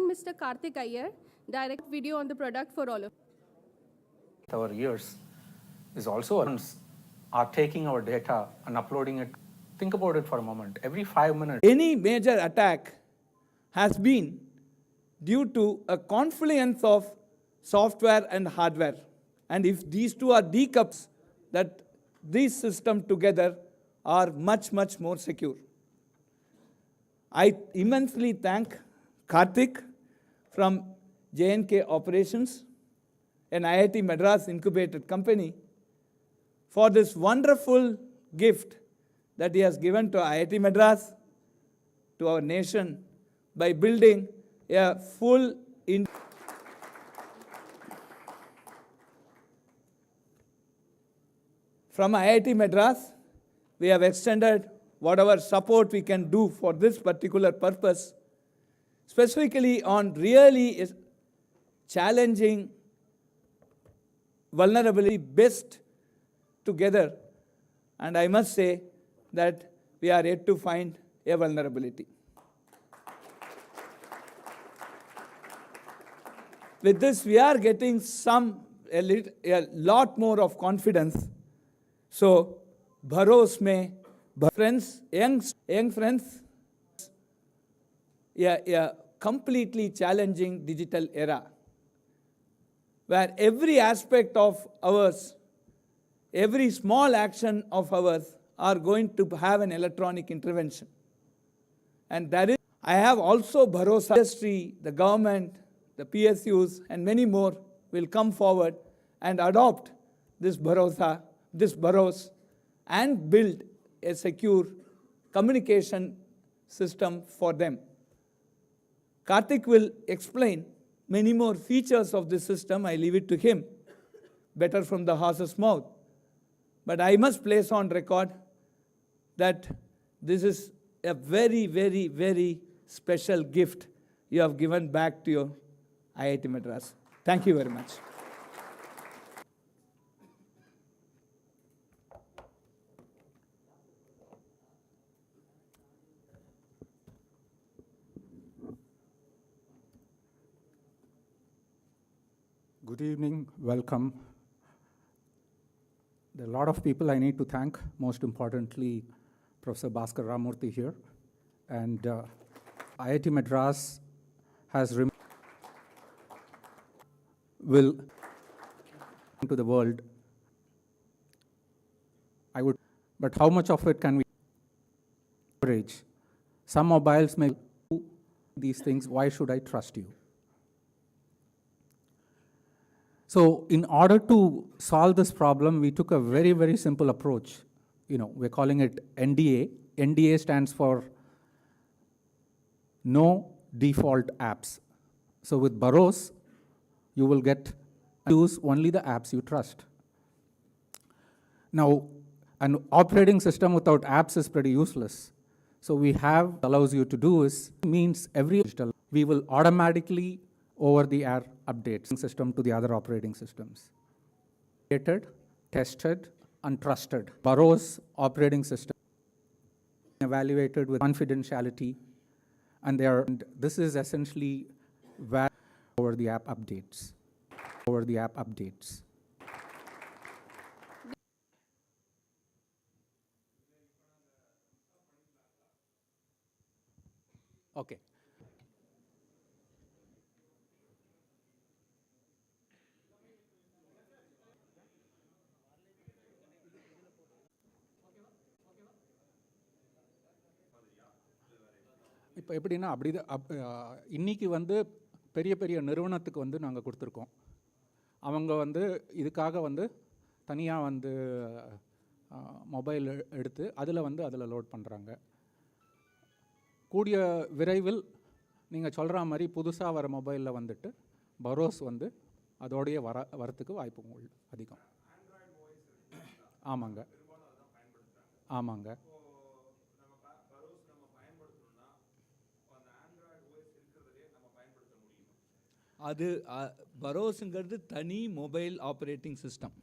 and Mr. Karthik Iyer, direct video on the product for all of you. Our years is also are taking our data and uploading it. Think about it for a moment. Every 5 minutes. Any major attack has been due to a confluence of software and hardware. And if these two are decoupled, that these systems together are much, much more secure. I immensely thank Karthik from J&K Operations, an IIT Madras incubated company, for this wonderful gift that he has given to IIT Madras, to our nation, by building a full From IIT Madras, we have extended whatever support we can do for this particular purpose, specifically on really challenging vulnerability best together. And I must say that we are yet to find a vulnerability. With this, we are getting a lot more of confidence. So, Bharos mein, friends, young friends, a completely challenging digital era, where every aspect of ours, every small action of ours are going to have an electronic intervention. And that is, I have also Bharosa, industry, the government, the PSUs, and many more will come forward and adopt this Bharos, and build a secure communication system for them. Karthik will explain many more features of this system. I leave it to him, better from the horse's mouth. But I must place on record that this is a very, very, very special gift you have given back to your IIT Madras. Thank you very much. Good evening, welcome. There are a lot of people I need to thank, most importantly, Professor Bhaskar Ramurthy here. And IIT Madras will to the world. But how much of it can we leverage? Some mobiles may do these things. Why should I trust you? So in order to solve this problem, we took a very, very simple approach. We're calling it NDA. NDA stands for No Default Apps. So with Bharos, you will use only the apps you trust. Now, an operating system without apps is pretty useless. So allows you to do means every digital, we will automatically over-the-air updates system to the other operating systems. Tested, and trusted. Bharos operating system evaluated with confidentiality, and this is essentially where over-the-app updates. Okay. இப்போ எப்படின்னா இன்னைக்கு பெரிய பெரிய நிறுவனத்துக்கு நாங்கள் கொடுத்துருக்கோம். அவங்க இதுக்காக தனியாக மொபைல் எடுத்து அதில் லோட் பண்ணுறாங்க. கூடிய விரைவில் நீங்கள் சொல்கிற மாதிரி புதுசாக வர மொபைலில் பரோஸ் அதோடைய வரத்துக்கு வாய்ப்பு அதிகம். ஆமாங்க. அது பரோஸுங்கிறது தனி mobile operating system.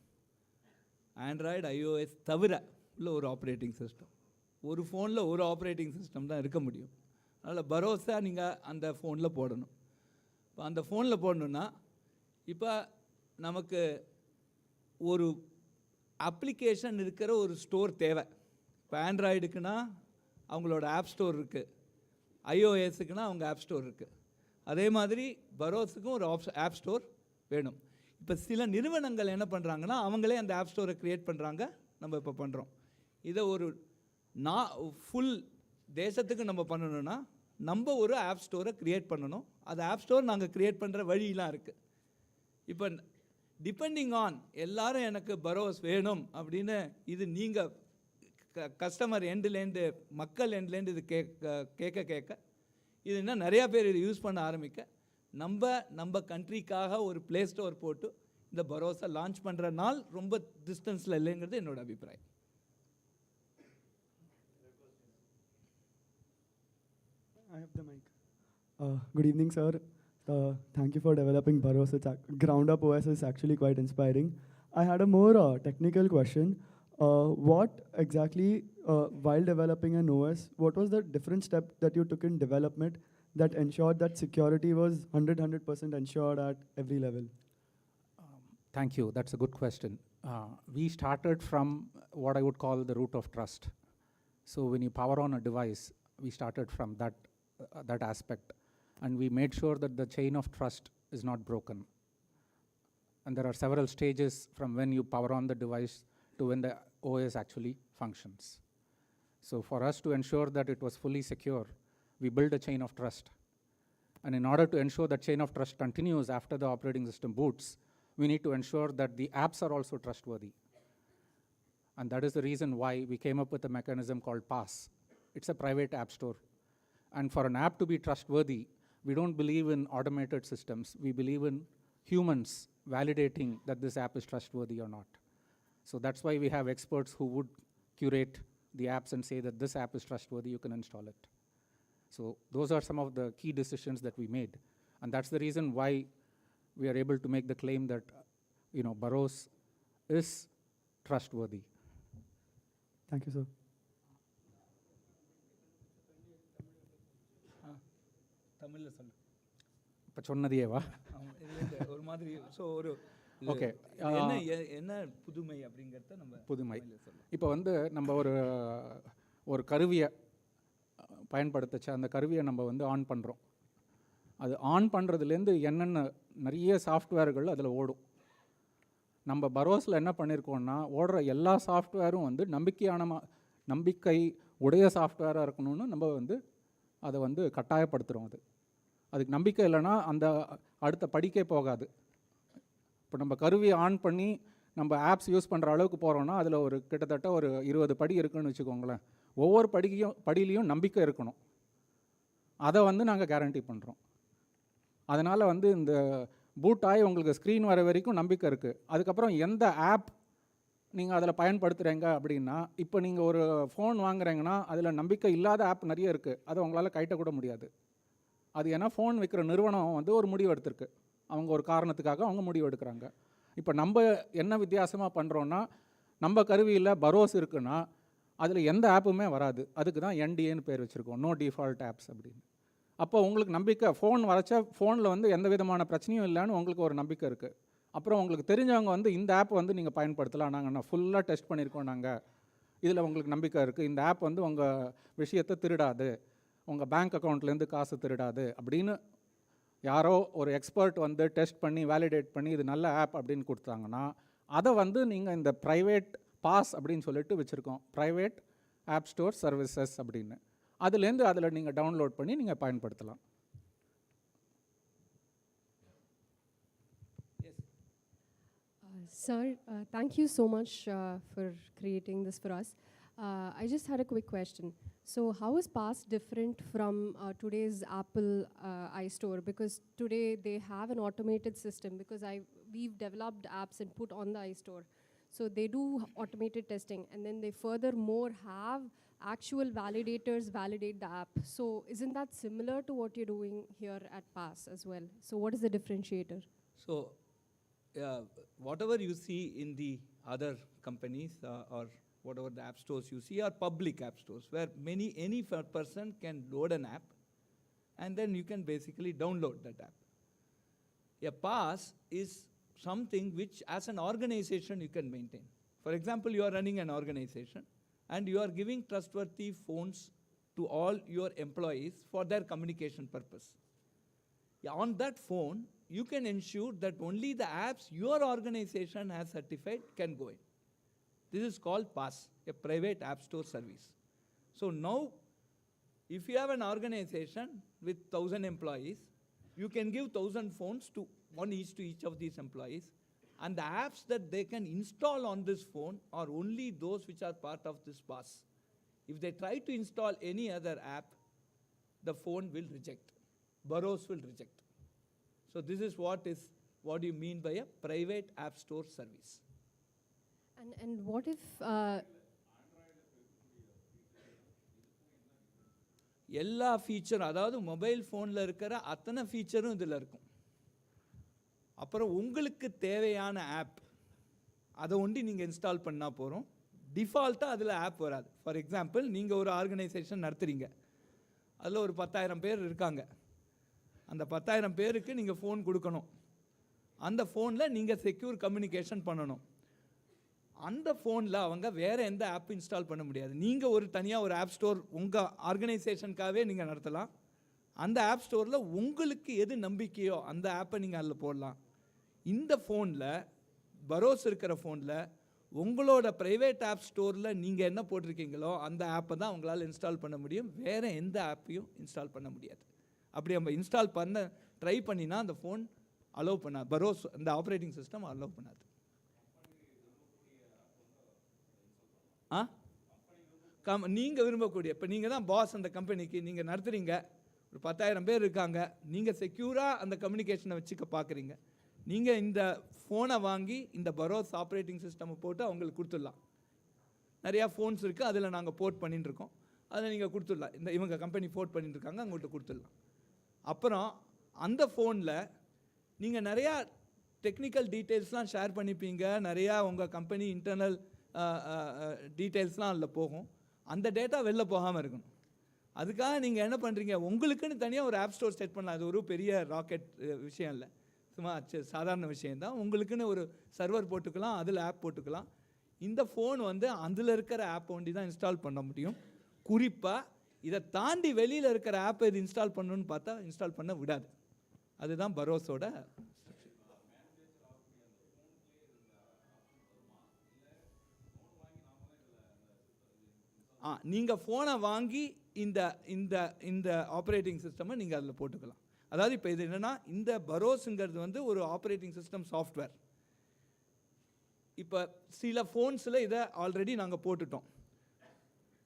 Android iOS தவிர உள்ள ஒரு ஆப்ரேட்டிங் சிஸ்டம். ஒரு ஃபோனில் ஒரு ஆப்ரேட்டிங் சிஸ்டம் தான் இருக்க முடியும். அதனால் பரோஸாக நீங்கள் அந்த ஃபோனில் போடணும். இப்போ அந்த ஃபோனில் போடணுன்னா இப்போ நமக்கு ஒரு அப்ளிகேஷன் இருக்கிற ஒரு ஸ்டோர் தேவை. இப்போ ஆண்ட்ராய்டுக்குன்னா அவங்களோட ஆப் ஸ்டோர் இருக்குது, ஐஓஎஸ்க்குன்னா அவங்க ஆப் ஸ்டோர் இருக்குது. அதே மாதிரி பரோஸுக்கும் ஒரு ஆப் ஸ்டோர் வேணும். இப்போ சில நிறுவனங்கள் என்ன பண்ணுறாங்கன்னா அவங்களே அந்த ஆப் ஸ்டோரை க்ரியேட் பண்ணுறாங்க, நம்ம இப்போ பண்ணுறோம். இதை ஒரு ஃபுல் தேசத்துக்கு நம்ம பண்ணணுன்னா நம்ம ஒரு ஆப் ஸ்டோரை க்ரியேட் பண்ணணும். அது ஆப் ஸ்டோர் நாங்கள் க்ரியேட் பண்ணுற வழியெலாம் இருக்குது. இப்போ டிபெண்டிங் ஆன் எல்லாரும் எனக்கு பரோஸ் வேணும் அப்படின்னு இது நீங்கள் கஸ்டமர் எண்ட்லேருந்து மக்கள் எண்ட்லேருந்து இது கேட்க இது இன்னும் நிறையா பேர் இது யூஸ் பண்ண ஆரம்பிக்க நம்ம கண்ட்ரிக்காக ஒரு ப்ளே ஸ்டோர் போட்டு இந்த பரோஸை லான்ச் பண்ணுற நாள் ரொம்ப டிஸ்டன்ஸில் இல்லைங்கிறது என்னோட அபிப்பிராயம். I have the mic. Good evening, sir. Thank you for developing Baros. Ground up OS is actually quite inspiring. I had a more technical question. What exactly, while developing an OS, what was the different step that you took in development that ensured that security was 100% ensured at every level? Thank you. That's a good question. We started from what I would call the root of trust. So when you power on a device, we started from that aspect, and we made sure that the chain of trust is not broken. And there are several stages from when you power on the device to when the OS actually functions. So for us to ensure that it was fully secure, we built a chain of trust. And in order to ensure that chain of trust continues after the operating system boots, we need to ensure that the apps are also trustworthy. And that is the reason why we came up with a mechanism called PaaS. It's a private app store. And for an app to be trustworthy, we don't believe in automated systems. We believe in humans validating that this app is trustworthy or not. So that's why we have experts who would curate the apps and say that this app is trustworthy, you can install it. So those are some of the key decisions that we made. And that's the reason why we are able to make the claim that, Baros is trustworthy. Thank you, sir. தமிழில் சொல்லு. இப்போ சொன்னதையேவா? ஒரு மாதிரி so ஒரு okay, என்ன புதுமை அப்படிங்கிறத நம்ம புதுமை. இப்போ நம்ம ஒரு கருவியை பயன்படுத்தச்ச அந்த கருவியை நம்ம ஆன் பண்ணுறோம். அது ஆன் பண்ணுறதுலேருந்து என்னென்ன நிறைய சாஃப்ட்வேர்கள் அதில் ஓடும். நம்ம பரோஸில் என்ன பண்ணியிருக்கோம்னா ஓடுற எல்லா சாஃப்ட்வேரும் நம்பிக்கை உடைய சாஃப்ட்வேராக இருக்கணும்னு நம்ம அதை கட்டாயப்படுத்துகிறோம். அதுக்கு நம்பிக்கை இல்லைன்னா அந்த அடுத்த படிக்கே போகாது. இப்போ நம்ம கருவியை ஆன் பண்ணி நம்ம ஆப்ஸ் யூஸ் பண்ணுற அளவுக்கு போகிறோன்னா அதில் கிட்டத்தட்ட ஒரு 20 படி இருக்குதுன்னு வச்சுக்கோங்களேன். ஒவ்வொரு படியிலையும் நம்பிக்கை இருக்கணும். அதை நாங்கள் கேரண்டி பண்ணுறோம். அதனால் இந்த பூட் ஆகி உங்களுக்கு ஸ்க்ரீன் வர வரைக்கும் நம்பிக்கை இருக்குது. அதுக்கப்புறம் எந்த ஆப் நீங்கள் அதில் பயன்படுத்துகிறீங்க அப்படின்னா, இப்போ நீங்கள் ஒரு ஃபோன் வாங்குறீங்கன்னா அதில் நம்பிக்கை இல்லாத ஆப் நிறைய இருக்குது. அதை உங்களால் கைட்டக்கூட முடியாது. அது ஏன்னா ஃபோன் விற்கிற நிறுவனம் ஒரு முடிவு எடுத்திருக்கு. அவங்க ஒரு காரணத்துக்காக அவங்க முடிவு எடுக்கிறாங்க. இப்போ நம்ம என்ன வித்தியாசமாக பண்ணுறோன்னா, நம்ம கருவியில் பரோஸ் இருக்குன்னா அதில் எந்த ஆப்புமே வராது. அதுக்கு தான் NDAன்னு பேர் வச்சுருக்கோம், நோ டிஃபால்ட் ஆப்ஸ் அப்படின்னு. அப்போ உங்களுக்கு நம்பிக்கை, ஃபோன் வரைச்சா ஃபோனில் எந்த விதமான பிரச்சனையும் இல்லைன்னு உங்களுக்கு ஒரு நம்பிக்கை இருக்குது. அப்புறம் உங்களுக்கு தெரிஞ்சவங்க இந்த ஆப் நீங்கள் பயன்படுத்தலாம், நாங்கள் ஃபுல்லாக டெஸ்ட் பண்ணியிருக்கோம், நாங்கள் இதில் உங்களுக்கு நம்பிக்கை இருக்குது, இந்த ஆப் உங்கள் விஷயத்தை திருடாது, உங்கள் பேங்க் அக்கௌண்ட்லேருந்து காசு திருடாது அப்படின்னு யாரோ ஒரு எக்ஸ்பர்ட் டெஸ்ட் பண்ணி வேலிடேட் பண்ணி இது நல்ல ஆப் அப்படின்னு கொடுத்தாங்கன்னா அதை நீங்கள் இந்த ப்ரைவேட் பாஸ் அப்படின்னு சொல்லிட்டு வச்சுருக்கோம், ப்ரைவேட் ஆப் ஸ்டோர் சர்வீசஸ் அப்படின்னு. அதுலேருந்து அதில் நீங்கள் டவுன்லோட் பண்ணி நீங்கள் பயன்படுத்தலாம். Sir, thank you so much for creating this for us. I just had a quick question. So how is PaaS different from today's Apple iStore? Because today they have an automated system, because we've developed apps and put on the iStore. So they do automated testing, and then they furthermore have actual validators validate the app. So isn't that similar to what you're doing here at PaaS as well? So what is the differentiator? So whatever you see in the other companies or whatever the app stores you see are public app stores where any person can load an app and then you can basically download that app. A pass is something which as an organization you can maintain. For example, you are running an organization and you are giving trustworthy phones to all your employees for their communication purpose. On that phone, you can ensure that only the apps your organization has certified can go in. This is called PASS, a private app store service. So now, if you have an organization with 1,000 employees, you can give 1,000 phones to one each to each of these employees, and the apps that they can install on this phone are only those which are part of this PASS. If they try to install any other app, the phone will reject. Burrows will reject. So this is what you mean by a private app store service. And what if எல்லா ஃபீச்சரும், அதாவது mobile ஃபோனில் இருக்கிற அத்தனை ஃபீச்சரும் இதில் இருக்கும். அப்புறம் உங்களுக்கு தேவையான ஆப் அதை ஒண்டி நீங்கள் இன்ஸ்டால் பண்ணால் போகிறோம். டிஃபால்ட்டாக அதில் ஆப் வராது. ஃபார் எக்ஸாம்பிள், நீங்கள் ஒரு ஆர்கனைசேஷன் நடத்துகிறீங்க, அதில் ஒரு 10,000 பேர் இருக்காங்க. அந்த 10,000 பேருக்கு நீங்கள் ஃபோன் கொடுக்கணும். அந்த ஃபோனில் நீங்கள் செக்யூர் கம்யூனிகேஷன் பண்ணணும். அந்த ஃபோனில் அவங்க வேறு எந்த ஆப் இன்ஸ்டால் பண்ண முடியாது. நீங்கள் ஒரு தனியாக ஒரு ஆப் ஸ்டோர் உங்கள் ஆர்கனைசேஷனுக்காகவே நீங்கள் நடத்தலாம். அந்த ஆப் ஸ்டோரில் உங்களுக்கு எது நம்பிக்கையோ அந்த ஆப்பை நீங்கள் அதில் போடலாம். இந்த ஃபோனில், பரோஸ் இருக்கிற ஃபோனில், உங்களோட ப்ரைவேட் ஆப் ஸ்டோரில் நீங்கள் என்ன போட்டிருக்கீங்களோ அந்த ஆப்பை தான் உங்களால் இன்ஸ்டால் பண்ண முடியும். வேறு எந்த ஆப்பையும் இன்ஸ்டால் பண்ண முடியாது. அப்படி நம்ம இன்ஸ்டால் பண்ண ட்ரை பண்ணினா அந்த ஃபோன் அலோவ் பண்ணாது. பரோஸ் அந்த ஆப்ரேட்டிங் சிஸ்டம் அலோவ் பண்ணாது. நீங்கள் விரும்பக்கூடிய, இப்போ நீங்கள் தான் பாஸ் அந்த கம்பெனிக்கு, நீங்கள் நடத்துகிறீங்க, ஒரு 10,000 பேர் இருக்காங்க, நீங்கள் செக்யூராக அந்த கம்யூனிகேஷனை வச்சுக்க பார்க்குறீங்க. நீங்கள் இந்த ஃபோனை வாங்கி இந்த பரோஸ் ஆப்ரேட்டிங் சிஸ்டமை போட்டு அவங்களுக்கு கொடுத்துடலாம். நிறையா ஃபோன்ஸ் இருக்குது, அதில் நாங்கள் போர்ட் பண்ணிட்டு இருக்கோம். அதை நீங்கள் கொடுத்துடலாம். இந்த இவங்க கம்பெனி போர்ட் பண்ணிட்டு இருக்காங்க, அவங்கள்ட்ட கொடுத்துடலாம். அப்புறம் அந்த ஃபோனில் நீங்கள் நிறையா டெக்னிக்கல் டீட்டெயில்ஸ்லாம் ஷேர் பண்ணிப்பீங்க. நிறையா உங்கள் கம்பெனி இன்டர்னல் டீட்டெயில்ஸ்லாம் அதில் போகும். அந்த டேட்டா வெளில போகாமல் இருக்கணும். அதுக்காக நீங்கள் என்ன பண்ணுறீங்க, உங்களுக்குன்னு தனியாக ஒரு ஆப் ஸ்டோர் செட் பண்ணலாம். அது ஒரு பெரிய ராக்கெட் விஷயம் இல்லை, சும்மா சாதாரண விஷயந்தான். உங்களுக்குன்னு ஒரு சர்வர் போட்டுக்கலாம், அதில் ஆப் போட்டுக்கலாம். இந்த ஃபோன் வந்து அதில் இருக்கிற ஆப்பை ஒண்டி தான் இன்ஸ்டால் பண்ண முடியும். குறிப்பாக இதை தாண்டி வெளியில் இருக்கிற ஆப்பை இது இன்ஸ்டால் பண்ணணுன்னு பார்த்தா இன்ஸ்டால் பண்ண விடாது. அதுதான் பரோஸோட. நீங்கள் ஃபோனை வாங்கி இந்த இந்த இந்த ஆப்ரேட்டிங் சிஸ்டமை நீங்கள் அதில் போட்டுக்கலாம். அதாவது இப்போ இது என்னென்னா, இந்த பரோஸுங்கிறது வந்து ஒரு ஆப்ரேட்டிங் சிஸ்டம் சாஃப்ட்வேர். இப்போ சில ஃபோன்ஸில் இதை ஆல்ரெடி நாங்கள் போட்டுட்டோம்.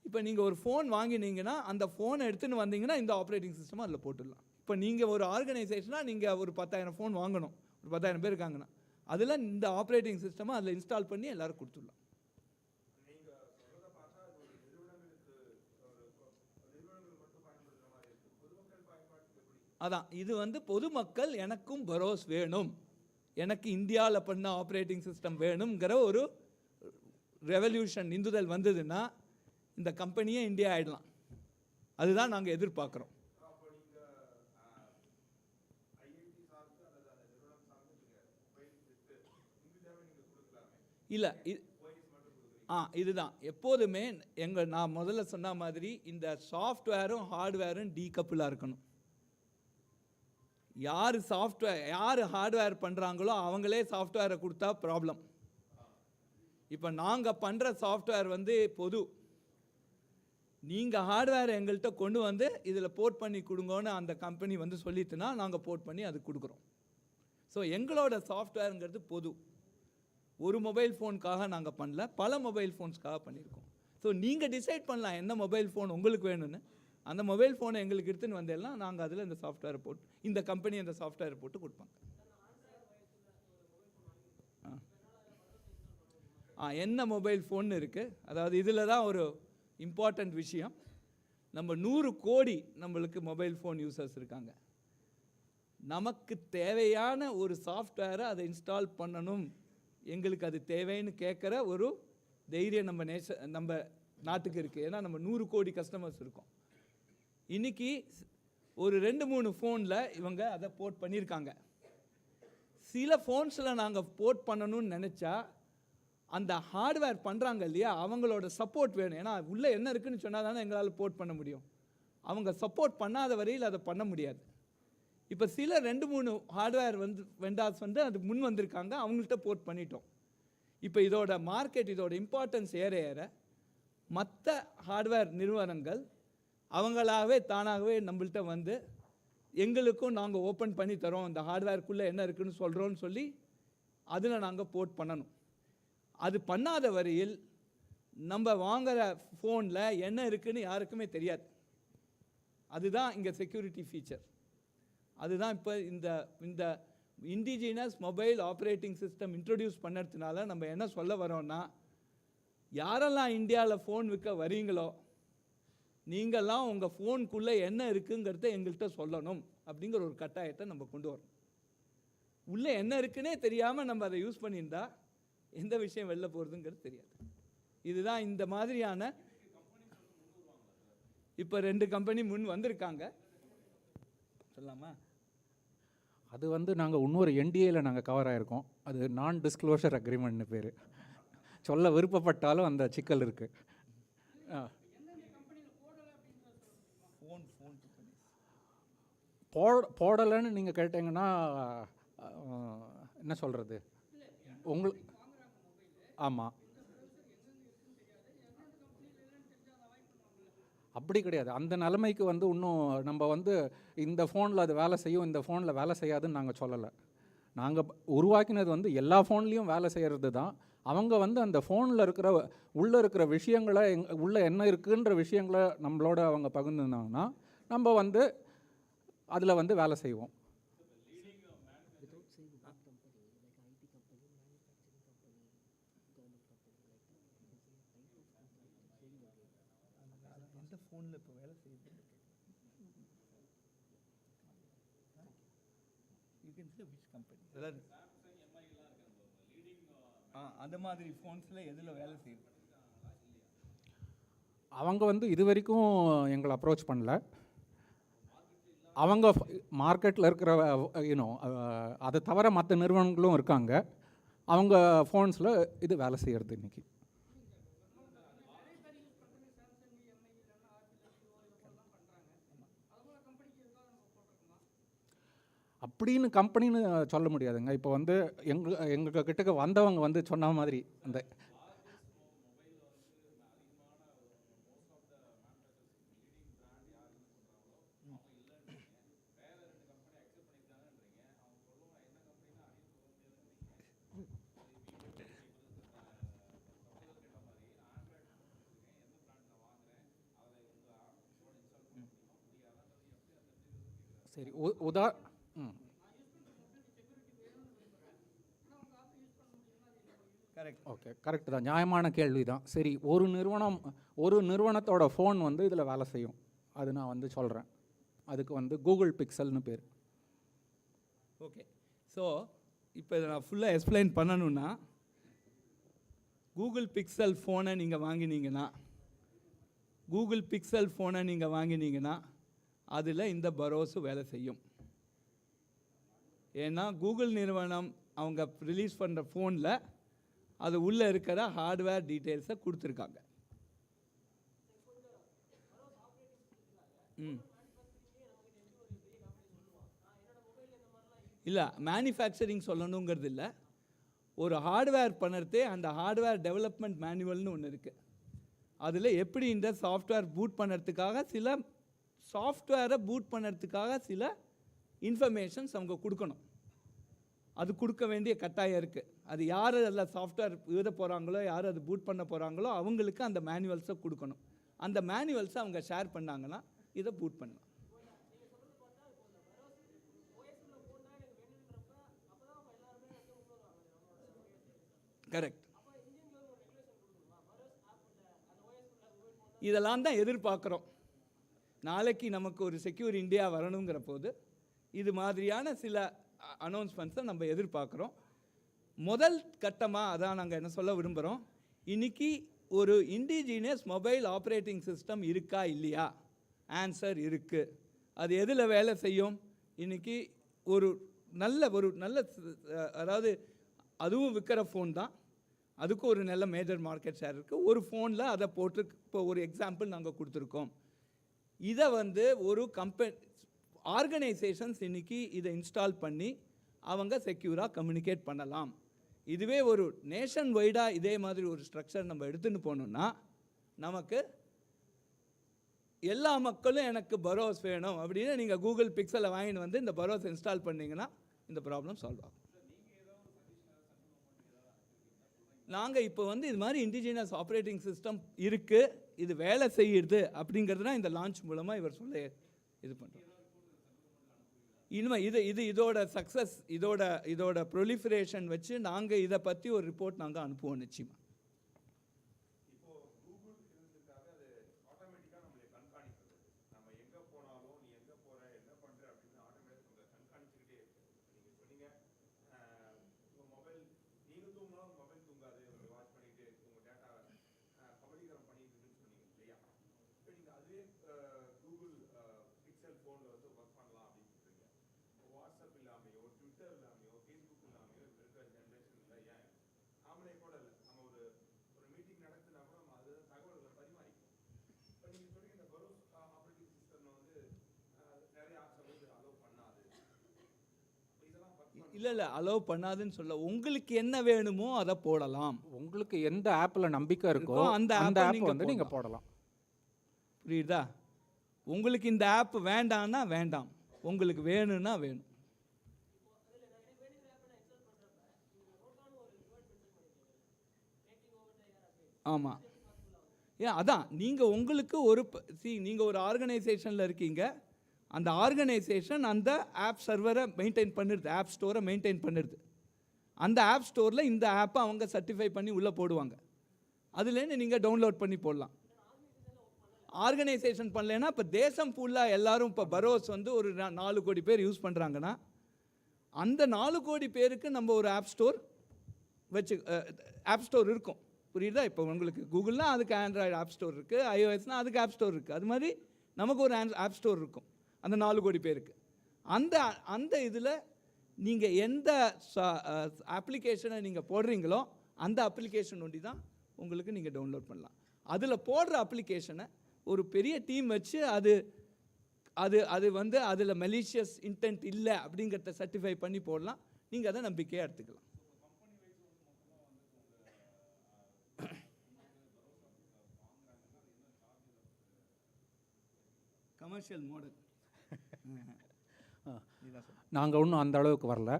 இப்போ நீங்கள் ஒரு ஃபோன் வாங்கினீங்கன்னா அந்த ஃபோனை எடுத்துன்னு வந்தீங்கன்னா இந்த ஆப்ரேட்டிங் சிஸ்டமாக அதில் போட்டுடலாம். இப்போ நீங்கள் ஒரு ஆர்கனைசேஷனாக நீங்கள் ஒரு 10,000 ஃபோன் வாங்கணும், ஒரு 10,000 பேர் இருக்காங்கன்னா அதில் இந்த ஆப்ரேட்டிங் சிஸ்டமாக அதில் இன்ஸ்டால் பண்ணி எல்லோரும் கொடுத்துடலாம். அதான் இது வந்து பொதுமக்கள் எனக்கும் பரோஸ் வேணும், எனக்கு இந்தியாவில் பண்ண ஆப்ரேட்டிங் சிஸ்டம் வேணுங்கிற ஒரு ரெவல்யூஷன் இந்துதல் வந்ததுன்னா இந்த கம்பெனியே இந்தியா ஆகிடலாம். அதுதான் நாங்கள் எதிர்பார்க்குறோம். இல்லை இதுதான் எப்போதுமே நான் முதல்ல சொன்ன மாதிரி இந்த சாஃப்ட்வேரும் ஹார்ட்வேரும் டீகப்புளாக இருக்கணும். யார் ஹார்ட்வேர் பண்ணுறாங்களோ அவங்களே சாஃப்ட்வேரை கொடுத்தா ப்ராப்ளம். இப்போ நாங்கள் பண்ணுற சாஃப்ட்வேர் வந்து பொது, நீங்கள் ஹார்ட்வேர் எங்கள்கிட்ட கொண்டு வந்து இதில் போர்ட் பண்ணி கொடுங்கன்னு அந்த கம்பெனி வந்து சொல்லிட்டுனா நாங்கள் போர்ட் பண்ணி அது கொடுக்குறோம். ஸோ எங்களோட சாஃப்ட்வேருங்கிறது பொது. ஒரு மொபைல் ஃபோனுக்காக நாங்கள் பண்ணல, பல மொபைல் ஃபோன்ஸ்க்காக பண்ணியிருக்கோம். ஸோ நீங்கள் டிசைட் பண்ணலாம் என்ன மொபைல் ஃபோன் உங்களுக்கு வேணும்னு. அந்த மொபைல் ஃபோனை எங்களுக்கு எடுத்துன்னு வந்தேன்னா நாங்கள் அதில் இந்த சாஃப்ட்வேரை போட்டு, இந்த கம்பெனி அந்த சாஃப்ட்வேரை போட்டு கொடுப்பாங்க. என்ன மொபைல் ஃபோன் இருக்குது, அதாவது இதில் தான் ஒரு இம்பார்ட்டண்ட் விஷயம். நம்ம 100 கோடி நம்மளுக்கு மொபைல் ஃபோன் யூசர்ஸ் இருக்காங்க. நமக்கு தேவையான ஒரு சாஃப்ட்வேரை அதை இன்ஸ்டால் பண்ணணும், எங்களுக்கு அது தேவைன்னு கேட்குற ஒரு தைரியம் நம்ம நாட்டுக்கு இருக்குது. ஏன்னா நம்ம 100 கோடி கஸ்டமர்ஸ் இருக்கோம். இன்றைக்கி ஒரு 2-3 ஃபோனில் இவங்க அதை போர்ட் பண்ணியிருக்காங்க. சில ஃபோன்ஸில் நாங்கள் போர்ட் பண்ணணும்னு நினச்சா அந்த ஹார்ட்வேர் பண்ணுறாங்க இல்லையா, அவங்களோட சப்போர்ட் வேணும். ஏன்னா உள்ளே என்ன இருக்குதுன்னு சொன்னால் தானே எங்களால் போர்ட் பண்ண முடியும். அவங்க சப்போர்ட் பண்ணாத வரையில் அதை பண்ண முடியாது. இப்போ சில 2-3 ஹார்ட்வேர் வெண்டார்ஸ் அது முன் வந்திருக்காங்க, அவங்கள்ட்ட போர்ட் பண்ணிட்டோம். இப்போ இதோட மார்க்கெட், இதோட இம்பார்ட்டன்ஸ் ஏற ஏற மற்ற ஹார்ட்வேர் நிறுவனங்கள் அவங்களாகவே தானாகவே நம்மள்கிட்ட வந்து எங்களுக்கும் நாங்கள் ஓப்பன் பண்ணி தரோம், இந்த ஹார்ட்வேர்க்குள்ளே என்ன இருக்குதுன்னு சொல்கிறோன்னு சொல்லி அதில் நாங்கள் போர்ட் பண்ணணும். அது பண்ணாத வரையில் நம்ம வாங்குகிற ஃபோனில் என்ன இருக்குதுன்னு யாருக்குமே தெரியாது. அதுதான் இங்கே செக்யூரிட்டி ஃபீச்சர். அதுதான் இப்போ இந்த indigenous mobile operating system introduce பண்ணுறதுனால நம்ம என்ன சொல்ல வரோன்னா, யாரெல்லாம் இந்தியாவில் ஃபோன் விற்க வரீங்களோ நீங்கள்லாம் உங்கள் ஃபோனுக்குள்ளே என்ன இருக்குங்கிறத எங்கள்கிட்ட சொல்லணும் அப்படிங்கிற ஒரு கட்டாயத்தை நம்ம கொண்டு வரணும். உள்ளே என்ன இருக்குன்னே தெரியாமல் நம்ம அதை யூஸ் பண்ணியிருந்தா எந்த விஷயம் வெளில போகிறதுங்கிறது தெரியாது. இதுதான் இந்த மாதிரியான இப்போ 2 கம்பெனி முன் வந்திருக்காங்க. சொல்லலாமா? அது நாங்கள் இன்னொரு என்டிஏல நாங்கள் கவர் ஆகிருக்கோம். அது நான் டிஸ்க்ளோஷர் அக்ரிமெண்ட்னு பேர். சொல்ல விருப்பப்பட்டாலும் அந்த சிக்கல் இருக்குது. போடலைன்னு நீங்கள் கேட்டிங்கன்னா என்ன சொல்கிறது உங்களுக்கு? ஆமாம், அப்படி கிடையாது. அந்த நிலைமைக்கு இன்னும் நம்ம இந்த ஃபோனில் அது வேலை செய்யும், இந்த ஃபோனில் வேலை செய்யாதுன்னு நாங்கள் சொல்லலை. நாங்கள் உருவாக்கினது எல்லா ஃபோன்லேயும் வேலை செய்கிறது தான். அவங்க அந்த ஃபோனில் உள்ளே இருக்கிற விஷயங்களை உள்ளே என்ன இருக்குன்ற விஷயங்களை நம்மளோட அவங்க பகிர்ந்துருந்தாங்கன்னா நம்ம அதில் வேலை செய்வோம். அந்த மாதிரி ஃபோன்ஸில் எதில் வேலை செய்யுது? அவங்க இது வரைக்கும் எங்களை அப்ரோச் பண்ணல. அவங்க மார்க்கெட்டில் இருக்கிற அதை தவிர மற்ற நிறுவனங்களும் இருக்காங்க. அவங்க ஃபோன்ஸில் இது வேலை செய்கிறது இன்றைக்கி. அப்படின்னு கம்பெனின்னு சொல்ல முடியாதுங்க. இப்போ எங்கள் கிட்டக்க வந்தவங்க சொன்ன மாதிரி அந்த சரி ஓகே, கரெக்டு தான், நியாயமான கேள்வி தான். சரி, ஒரு நிறுவனத்தோட ஃபோன் இதில் வேலை செய்யும், அது நான் சொல்கிறேன். அதுக்கு கூகுள் பிக்சல்னு பேர். ஓகே, ஸோ இப்போ இதை நான் ஃபுல்லாக எக்ஸ்பிளைன் பண்ணணுன்னா, கூகுள் பிக்சல் ஃபோனை நீங்கள் வாங்கினீங்கன்னா அதில் இந்த பரோஸு வேலை செய்யும். ஏன்னா கூகுள் நிறுவனம் அவங்க ரிலீஸ் பண்ணுற ஃபோனில் அது உள்ளே இருக்கிற ஹார்ட்வேர் டீட்டெயில்ஸை கொடுத்துருக்காங்க. இல்லை, மேனுஃபேக்சரிங் சொல்லணுங்கிறது இல்லை. ஒரு ஹார்ட்வேர் பண்ணுறதே அந்த ஹார்ட்வேர் டெவலப்மெண்ட் மேனுவல்னு ஒன்று இருக்குது. அதில் எப்படி இந்த சாஃப்ட்வேர் பூட் பண்ணுறதுக்காக சில இன்ஃபர்மேஷன்ஸ் அவங்க கொடுக்கணும். அது கொடுக்க வேண்டிய கட்டாயம் இருக்குது. அது யார் அதில் சாஃப்ட்வேர் எழுத போகிறாங்களோ, யார் அது பூட் பண்ண போகிறாங்களோ அவங்களுக்கு அந்த மேனுவல்ஸை கொடுக்கணும். அந்த மேனுவல்ஸை அவங்க ஷேர் பண்ணாங்கன்னா இதை பூட் பண்ணலாம். கரெக்ட். இதெல்லாம் தான் எதிர்பார்க்குறோம். நாளைக்கு நமக்கு ஒரு செக்யூர் இந்தியா வரணுங்கிற போது இது மாதிரியான சில அனௌன்ஸ்மெண்ட்ஸை நம்ம எதிர்பார்க்குறோம். முதல் கட்டமாக அதான் நாங்கள் என்ன சொல்ல விரும்புகிறோம், இன்றைக்கி ஒரு இண்டிஜினியஸ் மொபைல் ஆப்ரேட்டிங் சிஸ்டம் இருக்கா இல்லையா? ஆன்சர் இருக்குது. அது எதில் வேலை செய்யும்? இன்றைக்கி ஒரு நல்ல அதாவது அதுவும் விற்கிற ஃபோன் தான், அதுக்கும் ஒரு நல்ல மேஜர் மார்க்கெட் ஷேர் இருக்குது. ஒரு ஃபோனில் அதை போட்டு இப்போ ஒரு எக்ஸாம்பிள் நாங்கள் கொடுத்துருக்கோம். இதை வந்து ஒரு ஆர்கனைசேஷன்ஸ் இன்றைக்கி இதை இன்ஸ்டால் பண்ணி அவங்க செக்யூராக கம்யூனிகேட் பண்ணலாம். இதுவே ஒரு நேஷன் வைடாக இதே மாதிரி ஒரு ஸ்ட்ரக்சர் நம்ம எடுத்துன்னு போனோம்னா நமக்கு எல்லா மக்களும் எனக்கு பரோஸ் வேணும் அப்படின்னு நீங்கள் கூகுள் பிக்சலை வாங்கிட்டு வந்து இந்த பரோஸ் இன்ஸ்டால் பண்ணிங்கன்னா இந்த ப்ராப்ளம் சால்வ் ஆகும். நாங்கள் இப்போ வந்து இது மாதிரி இண்டிஜினஸ் ஆப்ரேட்டிங் சிஸ்டம் இருக்குது, இது வேலை செய்யுது அப்படிங்கிறது தான் இந்த லான்ச் மூலமாக இவர் சொல்ல இது பண்ணுறோம். இனிமேல் இதோட சக்ஸஸ், இதோட ப்ரொலிஃபரேஷன் வச்சு நாங்கள் இதை பற்றி ஒரு ரிப்போர்ட் நாங்கள் அனுப்புவோம் நிச்சயமாக. இல்லை அலோவ் பண்ணாதுன்னு சொல்ல, உங்களுக்கு என்ன வேணுமோ அதை போடலாம். உங்களுக்கு எந்த ஆப்பில் நம்பிக்கை இருக்கோ அந்த ஆப் வந்து நீங்கள் போடலாம். புரியுதா? உங்களுக்கு இந்த ஆப் வேண்டாம்னா வேண்டாம், உங்களுக்கு வேணும்னா வேணும். ஆமாம், அதான் நீங்கள் உங்களுக்கு ஒரு நீங்கள் ஒரு ஆர்கனைசேஷனில் இருக்கீங்க, அந்த ஆர்கனைசேஷன் அந்த ஆப் சர்வரை மெயின்டைன் பண்ணிடுது, ஆப் ஸ்டோரை மெயின்டைன் பண்ணிடுது. அந்த ஆப் ஸ்டோரில் இந்த ஆப்பை அவங்க சர்டிஃபை பண்ணி உள்ளே போடுவாங்க, அதுலேருந்து நீங்கள் டவுன்லோட் பண்ணி போடலாம். ஆர்கனைசேஷன் பண்ணலைன்னா இப்போ தேசம் ஃபுல்லாக எல்லோரும் இப்போ பரோஸ் வந்து ஒரு 4 கோடி பேர் யூஸ் பண்ணுறாங்கன்னா அந்த 4 கோடி பேருக்கு நம்ம ஒரு ஆப் ஸ்டோர் ஆப் ஸ்டோர் இருக்கும். புரியுதா? இப்போ உங்களுக்கு கூகுள்னா அதுக்கு ஆண்ட்ராய்டு ஆப் ஸ்டோர் இருக்குது, iOSனால் அதுக்கு ஆப் ஸ்டோர் இருக்குது. அது மாதிரி நமக்கு ஒரு ஆப் ஸ்டோர் இருக்கும் அந்த 4 கோடி பேருக்கு. அந்த இதில் நீங்கள் எந்த அப்ளிகேஷனை நீங்கள் போடுறீங்களோ அந்த அப்ளிகேஷன் ஒண்டி தான் உங்களுக்கு நீங்கள் டவுன்லோட் பண்ணலாம். அதில் போடுற அப்ளிகேஷனை ஒரு பெரிய டீம் வச்சு அது வந்து அதில் மெலிஷியஸ் இன்டென்ட் இல்லை அப்படிங்கிறத சர்டிஃபை பண்ணி போடலாம். நீங்கள் அதை நம்பிக்கையாக எடுத்துக்கலாம். கமர்ஷியல் மாடல் நாங்கள் ஒன்றும் அந்த அளவுக்கு வரல.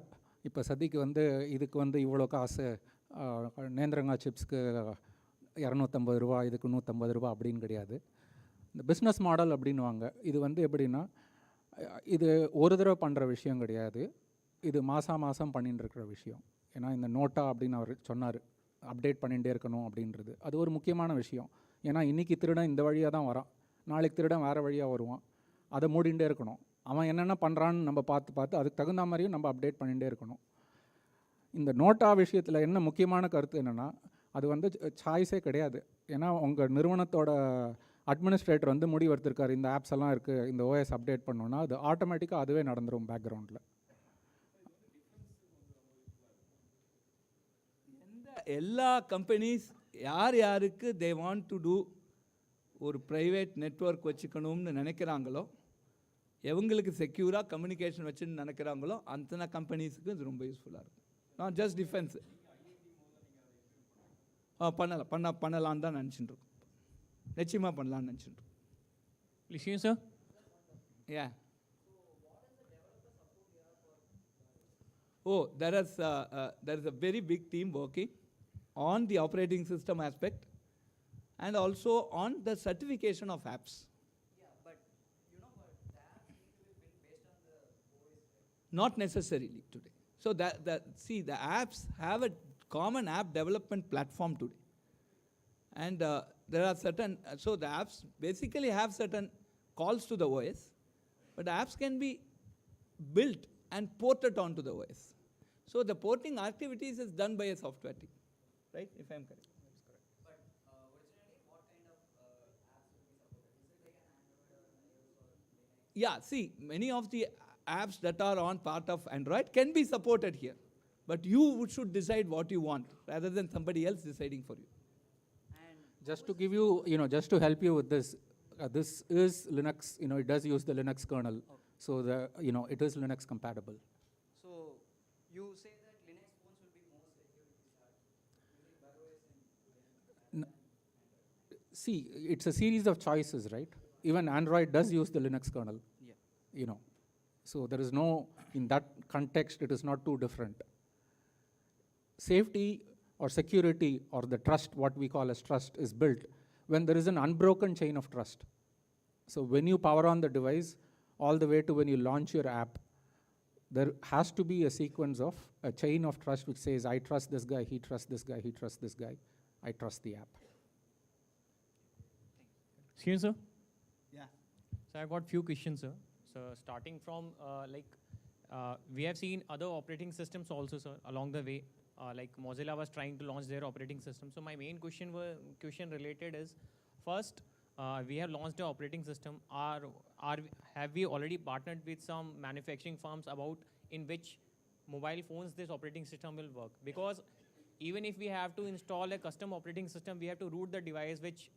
இப்போ சதிக்கு வந்து இதுக்கு வந்து இவ்வளோ காசு, நேந்திரங்கா சிப்ஸ்க்கு 250 ரூபா, இதுக்கு 150 ரூபா அப்படின்னு கிடையாது. இந்த பிஸ்னஸ் மாடல் அப்படின்வாங்க. இது வந்து எப்படின்னா, இது ஒரு தடவை பண்ணுற விஷயம் கிடையாது, இது மாதம் பண்ணிட்டு இருக்கிற விஷயம். ஏன்னா இந்த நோட்டா அப்படின்னு அவர் சொன்னார், அப்டேட் பண்ணிகிட்டே இருக்கணும் அப்படின்றது. அது ஒரு முக்கியமான விஷயம். ஏன்னா இன்றைக்கி திருடன் இந்த வழியாக தான் வரான், நாளைக்கு திருடன் வேறு வழியாக வருவான். அதை மூடிகிட்டே இருக்கணும். அவன் என்னென்ன பண்ணுறான்னு நம்ம பார்த்து அதுக்கு தகுந்த மாதிரியும் நம்ம அப்டேட் பண்ணிகிட்டே இருக்கணும். இந்த நோட்டா விஷயத்தில் என்ன முக்கியமான கருத்து என்னென்னா, அது வந்து சாய்ஸே கிடையாது. ஏன்னா உங்கள் நிறுவனத்தோட அட்மினிஸ்ட்ரேட்டர் வந்து முடிவு எடுத்திருக்காரு, இந்த ஆப்ஸ் எல்லாம் இருக்குது, இந்த ஓஎஸ் அப்டேட் பண்ணோன்னா அது ஆட்டோமேட்டிக்காக அதுவே நடந்துடும் பேக்ரவுண்டில். எல்லா கம்பெனிஸ் யாருக்கு தே வாண்ட் டு டூ ஒரு ப்ரைவேட் நெட்வொர்க் வச்சுக்கணும்னு நினைக்கிறாங்களோ, எவங்களுக்கு செக்யூராக கம்யூனிகேஷன் வச்சுன்னு நினைக்கிறாங்களோ அத்தனை கம்பெனிஸுக்கு இது ரொம்ப யூஸ்ஃபுல்லாக இருக்கும். Not just defence. பண்ணலான்னு தான் நினச்சிட்டு இருக்கோம். நிச்சயமாக பண்ணலான்னு நினச்சிட்டு இருக்கோம். Please, sir. Yeah. Oh, there is a very big team working on the operating system aspect and also on the certification of apps. Yeah, but the apps need to be built based on the OS, right? Not necessarily today. So the apps have a common app development platform today. And there are certain, so the apps basically have certain calls to the OS, but the apps can be built and ported onto the OS. So the porting activities is done by a software team, right? If I am correct. That's correct. But originally, what kind of apps will be supported? Is it like an Android or an iOS or like an... Yeah, see, many of the apps that are on part of Android can be supported here. But you should decide what you want rather than somebody else deciding for you. Just to give you, just to help you with this, this is Linux, it does use the Linux kernel. Okay. So it is Linux compatible. So you say that Linux phones will be more secure with that using BarOS and See, it's a series of choices, right? Even Android does use the Linux kernel. yeah. So there is no, in that context, it is not too different. Safety or security or the trust, what we call as trust, is built when there is an unbroken chain of trust. So when you power on the device, all the way to when you launch your app, there has to be a sequence of a chain of trust which says, I trust this guy, he trusts this guy, he trusts this guy, I trust the app. Excuse me, sir. Yeah. So I got few questions, sir. So starting from we have seen other operating systems also, sir, along the way. Like Mozilla was trying to launch their operating system. So my main question related is, first, we have launched the operating system. Have we already partnered with some manufacturing firms about in which mobile phones this operating system will work? Because even if we have to install a custom operating system, we have to root the device, which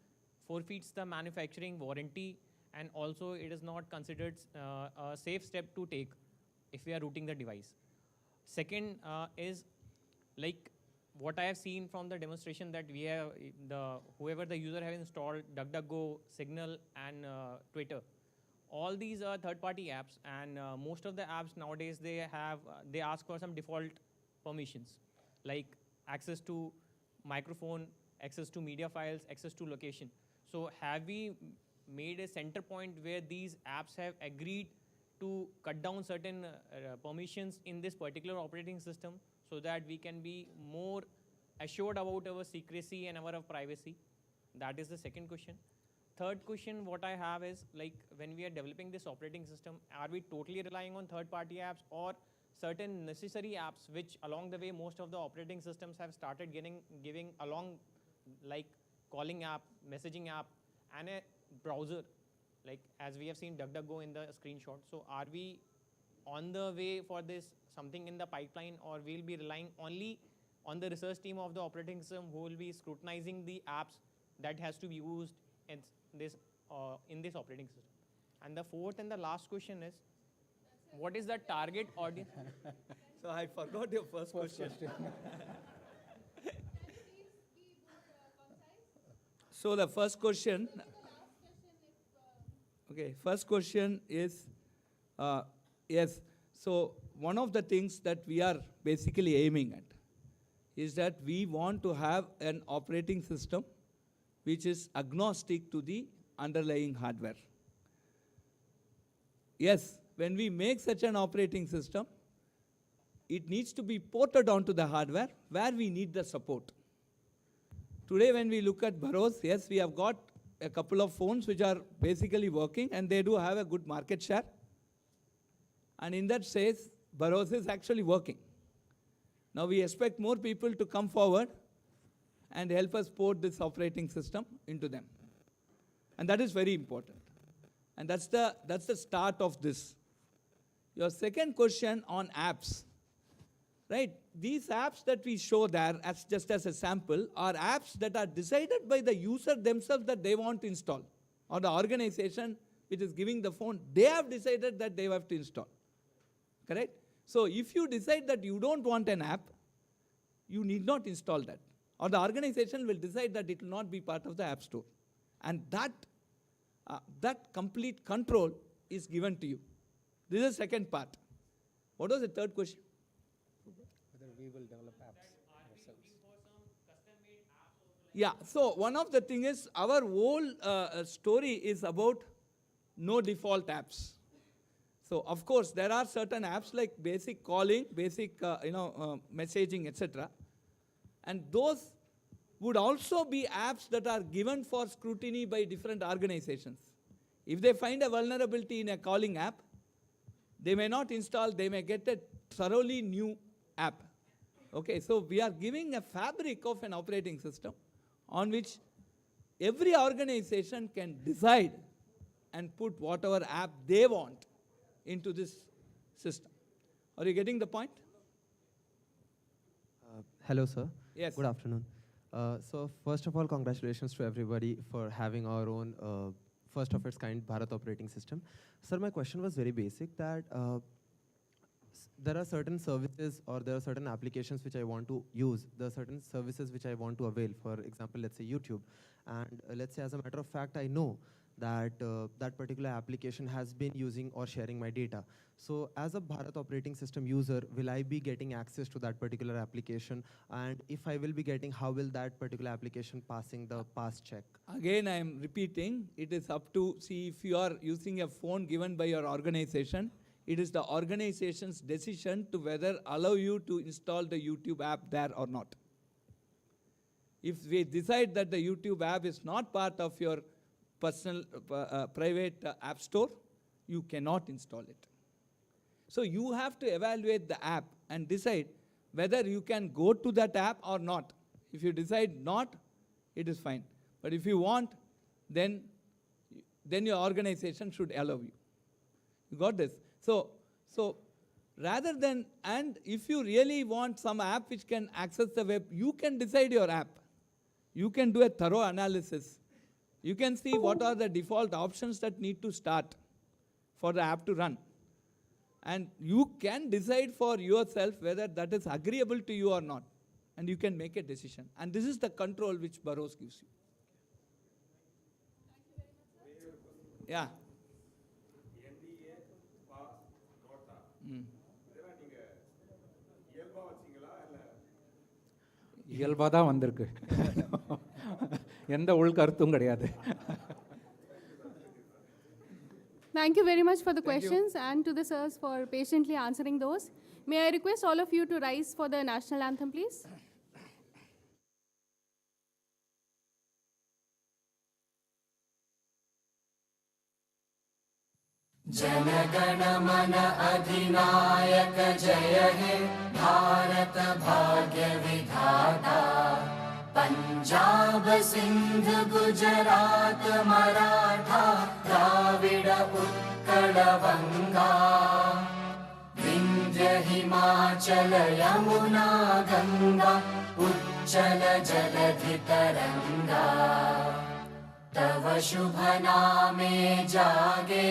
forfeits the manufacturing warranty, and also it is not considered a safe step to take if we are rooting the device. Second is, like what I have seen from the demonstration, that we have whoever the user have installed DuckDuckGo, Signal, and Twitter. All these are third-party apps, and most of the apps nowadays they ask for some default permissions, like access to microphone, access to media files, access to location. So have we made a center point where these apps have agreed to cut down certain permissions in this particular operating system, so that we can be more assured about our secrecy and our privacy? That is the second question. Third question what I have is, like, when we are developing this operating system, are we totally relying on third-party apps or certain necessary apps which along the way most of the operating systems have started giving along, like calling app, messaging app, and a browser, like as we have seen DuckDuckGo in the screenshot. So are we on the way for this, something in the pipeline, or we'll be relying only on the research team of the operating system who will be scrutinizing the apps that has to be used in this operating system? And the fourth and the last question is, what is the target audience? So I forgot your first question. So the first question, okay, first question is, yes, so one of the things that we are basically aiming at is that we want to have an operating system which is agnostic to the underlying hardware. Yes, when we make such an operating system, it needs to be ported onto the hardware where we need the support. Today when we look at Bharos, yes, we have got a couple of phones which are basically working, and they do have a good market share. And in that sense, Bharos is actually working. Now we expect more people to come forward and help us port this operating system into them. And that is very important. And that's the start of this. Your second question on apps, right? These apps that we show there as just as a sample are apps that are decided by the user themselves that they want to install, or the organization which is giving the phone, they have decided that they have to install, correct? So if you decide that you don't want an app, you need not install that, or the organization will decide that it will not be part of the app store. And that complete control is given to you. This is the second part. What was the third question? Whether we will develop apps ourselves. Yeah, so one of the things is our whole story is about no default apps. So of course there are certain apps like basic calling, basic messaging, etc. And those would also be apps that are given for scrutiny by different organizations. If they find a vulnerability in a calling app, they may not install, they may get a thoroughly new app. Okay, so we are giving a fabric of an operating system on which every organization can decide and put whatever app they want into this system. Are you getting the point? Hello, sir. Yes. Good afternoon. So first of all, congratulations to everybody for having our own first of its kind Bharat operating system. Sir, my question was very basic that there are certain services or there are certain applications which I want to use. There are certain services which I want to avail. For example, let's say YouTube. And let's say as a matter of fact, I know that that particular application has been using or sharing my data. So as a Bharat operating system user, will I be getting access to that particular application? And if I will be getting, how will that particular application passing the pass check? Again, I am repeating, it is up to, see, if you are using a phone given by your organization, it is the organization's decision to whether allow you to install the YouTube app there or not. If we decide that the YouTube app is not part of your personal private app store, you cannot install it. So you have to evaluate the app and decide whether you can go to that app or not. If you decide not, it is fine. But if you want, then your organization should allow you. You got this? So rather than, and if you really want some app which can access the web, you can decide your app. You can do a thorough analysis. You can see what are the default options that need to start for the app to run. And you can decide for yourself whether that is agreeable to you or not. And you can make a decision. And this is the control which Burroughs gives you. Yeah. இயல்பாக தான் வந்திருக்கு எந்த உள்கருத்தும் கிடையாது. Thank you very much for the questions and to the sirs for patiently answering those. May I request all of you to rise for the national anthem, please? जनगण मन अधिनायक जय हे भारत भाग्य विधाता पंजाब सिंध गुजरात मराठा द्राविड उत्कल बंगा विंध्य हिमाचल यमुना गंगा उच्चल जलधि तरंगा तव शुभ नामे जागे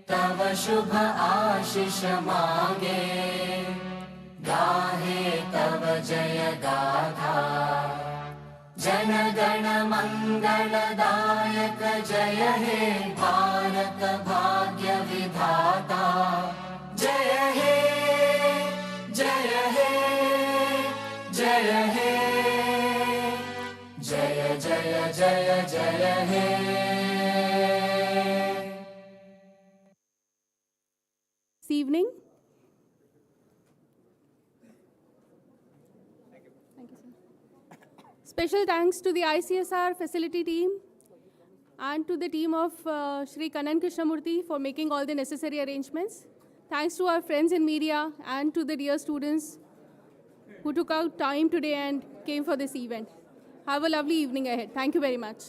तव शुभ आशीष मांगे गाहे तव जय गाथा जन गण मंगलदायक जय हे भारत भाग्य विधाता जय हे जय हे जय हे जय जय जय जय हे This evening. Thank you, sir. Special thanks to the ICSR facility team and to the team of Shri Kannan Krishnamurthy for making all the necessary arrangements. Thanks to our friends in media and to the dear students who took out time today and came for this event. Have a lovely evening ahead. Thank you very much.